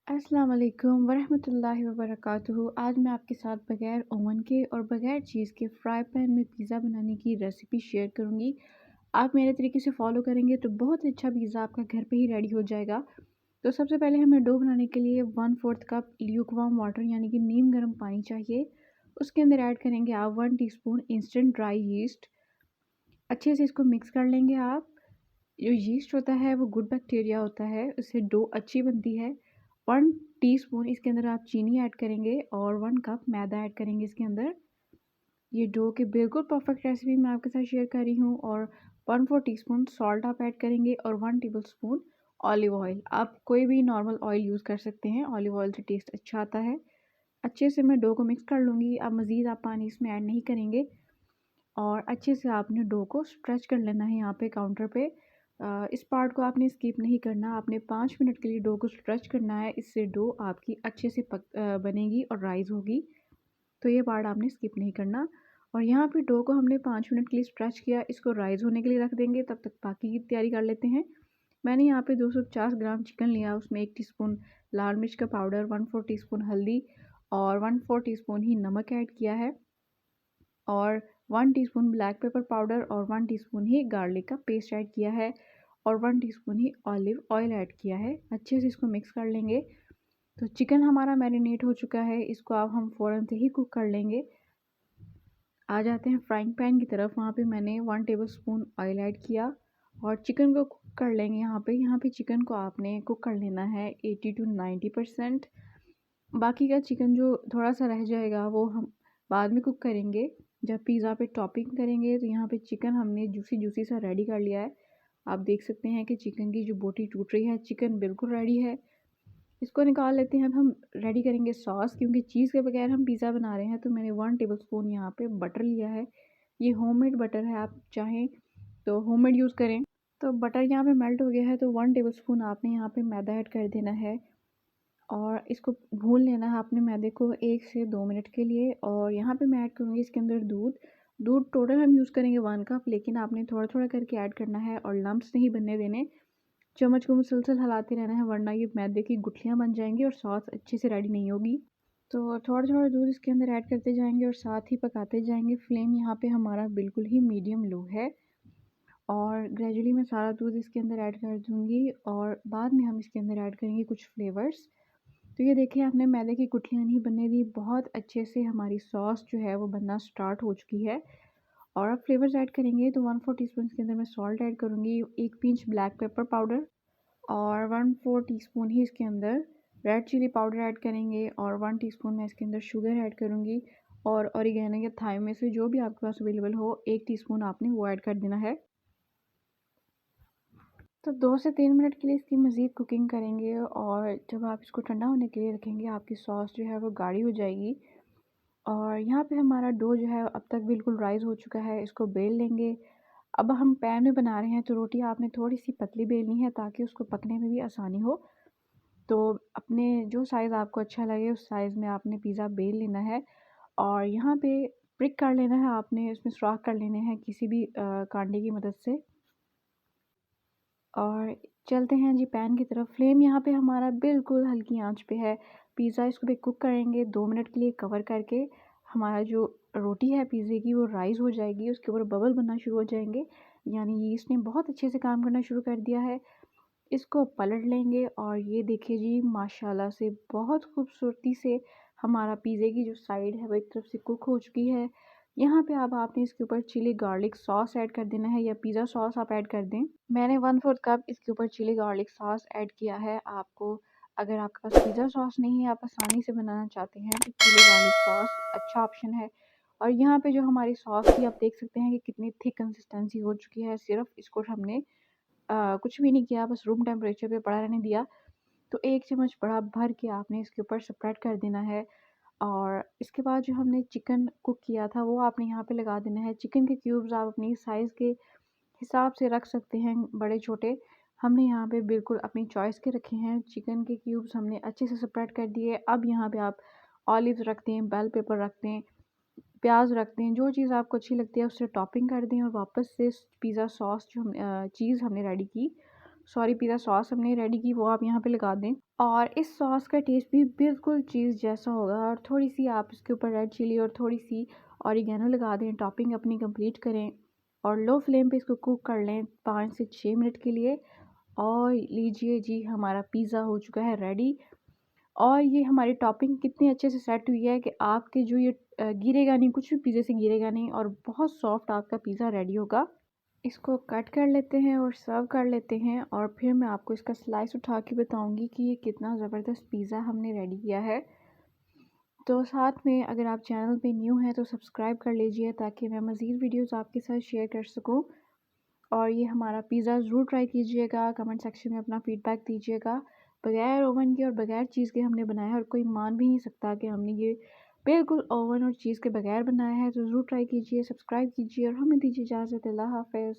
अस्सलाम वालेकुम वरहमतुल्लाहि वबरकातुहू। आज मैं आपके साथ बग़ैर ओवन के और बग़ैर चीज़ के फ्राई पैन में पिज़्ज़ा बनाने की रेसिपी शेयर करूँगी। आप मेरे तरीके से फ़ॉलो करेंगे तो बहुत अच्छा पिज़्ज़ा आपका घर पे ही रेडी हो जाएगा। तो सबसे पहले हमें डो बनाने के लिए 1/4 कप ल्यूकवार्म वाटर यानी कि नीम गर्म पानी चाहिए। उसके अंदर ऐड करेंगे आप 1 टीस्पून इंस्टेंट ड्राई यीस्ट। अच्छे से इसको मिक्स कर लेंगे आप। जो यीस्ट होता है वो गुड बैक्टीरिया होता है, उससे डो अच्छी बनती है। 1 टीस्पून इसके अंदर आप चीनी ऐड करेंगे और 1 कप मैदा ऐड करेंगे इसके अंदर। ये डो की बिल्कुल परफेक्ट रेसिपी मैं आपके साथ शेयर कर रही हूँ। और 1/4 टीस्पून सॉल्ट आप ऐड करेंगे और 1 टेबलस्पून ऑलिव ऑयल। आप कोई भी नॉर्मल ऑयल यूज़ कर सकते हैं, ऑलिव ऑयल से टेस्ट अच्छा आता है। अच्छे से मैं डो को मिक्स कर लूँगी। अब मज़ीद आप पानी इसमें ऐड नहीं करेंगे और अच्छे से आपने डो को स्ट्रेच कर लेना है यहाँ पे काउंटर पे। इस पार्ट को आपने स्किप नहीं करना, आपने 5 मिनट के लिए डो को स्ट्रेच करना है। इससे डो आपकी अच्छे से बनेगी और राइज़ होगी। तो ये पार्ट आपने स्किप नहीं करना। और यहाँ पे डो को हमने 5 मिनट के लिए स्ट्रेच किया, इसको राइज़ होने के लिए रख देंगे। तब तक बाकी की तैयारी कर लेते हैं। मैंने यहाँ पे 250 ग्राम चिकन लिया, उसमें 1 टीस्पून लाल मिर्च का पाउडर, 1/4 टीस्पून हल्दी और 1/4 टीस्पून ही नमक ऐड किया है और 1 टीस्पून ब्लैक पेपर पाउडर और 1 टीस्पून ही गार्लिक का पेस्ट ऐड किया है और 1 टीस्पून ही ऑलिव ऑयल ऐड किया है। अच्छे से इसको मिक्स कर लेंगे। तो चिकन हमारा मैरिनेट हो चुका है, इसको अब हम फ़ौरन से ही कुक कर लेंगे। आ जाते हैं फ्राइंग पैन की तरफ। वहाँ पे मैंने 1 टेबलस्पून ऑयल ऐड किया और चिकन को कुक कर लेंगे। यहाँ पे चिकन को आपने कुक कर लेना है 80 टू 90%। बाकी का चिकन जो थोड़ा सा रह जाएगा वो हम बाद में कुक करेंगे। जब पिज़्ज़ा पे टॉपिंग करेंगे तो यहाँ पे चिकन हमने जूसी जूसी सा रेडी कर लिया है। आप देख सकते हैं कि चिकन की जो बोटी टूट रही है, चिकन बिल्कुल रेडी है। इसको निकाल लेते हैं। अब हम रेडी करेंगे सॉस, क्योंकि चीज़ के बगैर हम पिज़्ज़ा बना रहे हैं। तो मैंने 1 टेबलस्पून यहाँ पे बटर लिया है। ये होममेड बटर है, आप चाहें तो होममेड यूज़ करें। तो बटर यहाँ पे मेल्ट हो गया है, तो 1 टेबलस्पून आपने यहाँ पे मैदा ऐड कर देना है और इसको भून लेना है आपने मैदे को 1 से 2 मिनट के लिए। और यहाँ पे मैं ऐड करूँगी इसके अंदर दूध। दूध टोटल हम यूज़ करेंगे 1 कप, लेकिन आपने थोड़ा थोड़ा करके ऐड करना है और लम्प्स नहीं बनने देने। चम्मच को मुसलसल हिलाते रहना है, वरना ये मैदे की गुठलियाँ बन जाएंगी और सॉस अच्छे से रेडी नहीं होगी। तो थोड़ा थोड़ा दूध इसके अंदर ऐड करते जाएंगे और साथ ही पकाते जाएंगे। फ्लेम यहाँ पे हमारा बिल्कुल ही मीडियम लो है और ग्रेजुअली मैं सारा दूध इसके अंदर ऐड कर दूँगी और बाद में हम इसके अंदर ऐड करेंगे कुछ फ्लेवर्स। तो ये देखिए, आपने मैदे की गुठलियाँ नहीं बनने दी, बहुत अच्छे से हमारी सॉस जो है वो बनना स्टार्ट हो चुकी है। और अब फ्लेवर्स ऐड करेंगे तो 1/4 टीस्पून इसके अंदर मैं सॉल्ट ऐड करूँगी, 1 पिंच ब्लैक पेपर पाउडर और 1/4 टीस्पून ही इसके अंदर रेड चिली पाउडर ऐड करेंगे और 1 टीस्पून मैं इसके अंदर शुगर ऐड करूँगी। और ऑरिगेनो या थाइम में से जो भी आपके पास अवेलेबल हो, 1 टीस्पून आपने वो ऐड कर देना है। तो 2 से 3 मिनट के लिए इसकी मज़ीद कुकिंग करेंगे और जब आप इसको ठंडा होने के लिए रखेंगे, आपकी सॉस जो है वो गाढ़ी हो जाएगी। और यहाँ पे हमारा डो जो है अब तक बिल्कुल राइज़ हो चुका है, इसको बेल लेंगे। अब हम पैन में बना रहे हैं तो रोटी आपने थोड़ी सी पतली बेलनी है ताकि उसको पकने में भी आसानी हो। तो अपने जो साइज़ आपको अच्छा लगे उस साइज़ में आपने पिज़्ज़ा बेल लेना है और यहाँ पे प्रिक कर लेना है आपने, इसमें सुराख कर लेने हैं किसी भी कांटे की मदद से। और चलते हैं जी पैन की तरफ। फ्लेम यहाँ पे हमारा बिल्कुल हल्की आंच पे है। पिज़्ज़ा इसको भी कुक करेंगे 2 मिनट के लिए कवर करके। हमारा जो रोटी है पिज़्ज़े की वो राइज़ हो जाएगी, उसके ऊपर बबल बनना शुरू हो जाएंगे, यानी यीस्ट ने बहुत अच्छे से काम करना शुरू कर दिया है। इसको पलट लेंगे और ये देखिए जी, माशाल्लाह से बहुत खूबसूरती से हमारा पिज़्ज़े की जो साइड है वो एक तरफ से कुक हो चुकी है। यहाँ पे अब आपने इसके ऊपर चिली गार्लिक सॉस ऐड कर देना है या पिज़्ज़ा सॉस आप ऐड कर दें। मैंने 1/4 कप इसके ऊपर चिली गार्लिक सॉस ऐड किया है। आपको, अगर आपके पास पिज़्ज़ा सॉस नहीं है, आप आसानी से बनाना चाहते हैं, तो चिली गार्लिक सॉस अच्छा ऑप्शन है। और यहाँ पे जो हमारी सॉस थी, आप देख सकते हैं कि कितनी थिक कंसिस्टेंसी हो चुकी है। सिर्फ इसको हमने कुछ भी नहीं किया, बस रूम टेम्परेचर पे पड़ा रहने दिया। तो 1 चम्मच बड़ा भर के आपने इसके ऊपर स्प्रेड कर देना है और इसके बाद जो हमने चिकन कुक किया था वो आपने यहाँ पे लगा देना है। चिकन के क्यूब्स आप अपनी साइज़ के हिसाब से रख सकते हैं, बड़े छोटे। हमने यहाँ पे बिल्कुल अपनी चॉइस के रखे हैं। चिकन के क्यूब्स हमने अच्छे से स्प्रेड कर दिए। अब यहाँ पे आप ऑलिव्स रख दें, बेल पेपर रख दें, प्याज रख दें, जो चीज़ आपको अच्छी लगती है उससे टॉपिंग कर दें और वापस से पिज़्ज़ा सॉस जो हम चीज़ हमने रेडी की सॉरी पिज़्ज़ा सॉस हमने रेडी की वो आप यहाँ पे लगा दें। और इस सॉस का टेस्ट भी बिल्कुल चीज़ जैसा होगा। और थोड़ी सी आप इसके ऊपर रेड चिली और थोड़ी सी ऑरिगेनो लगा दें, टॉपिंग अपनी कंप्लीट करें और लो फ्लेम पे इसको कुक कर लें 5 से 6 मिनट के लिए। और लीजिए जी, हमारा पिज़्ज़ा हो चुका है रेडी। और ये हमारी टॉपिंग कितनी अच्छे से सेट हुई है कि आपके जो ये गिरेगा नहीं, कुछ भी पिज़्ज़े से गिरेगा नहीं और बहुत सॉफ्ट आपका पिज़्ज़ा रेडी होगा। इसको कट कर लेते हैं और सर्व कर लेते हैं और फिर मैं आपको इसका स्लाइस उठा के बताऊंगी कि ये कितना ज़बरदस्त पिज़्ज़ा हमने रेडी किया है। तो साथ में अगर आप चैनल पे न्यू हैं तो सब्सक्राइब कर लीजिए ताकि मैं मज़ीद वीडियोस आपके साथ शेयर कर सकूं। और ये हमारा पिज़्ज़ा ज़रूर ट्राई कीजिएगा, कमेंट सेक्शन में अपना फ़ीडबैक दीजिएगा। बगैर ओवन के और बगैर चीज़ के हमने बनाया है और कोई मान भी नहीं सकता कि हमने ये बिल्कुल ओवन और चीज़ के बगैर बनाया है। तो ज़रूर ट्राई कीजिए, सब्सक्राइब कीजिए और हमें दीजिए इजाज़त। अल्लाह हाफ़िज़।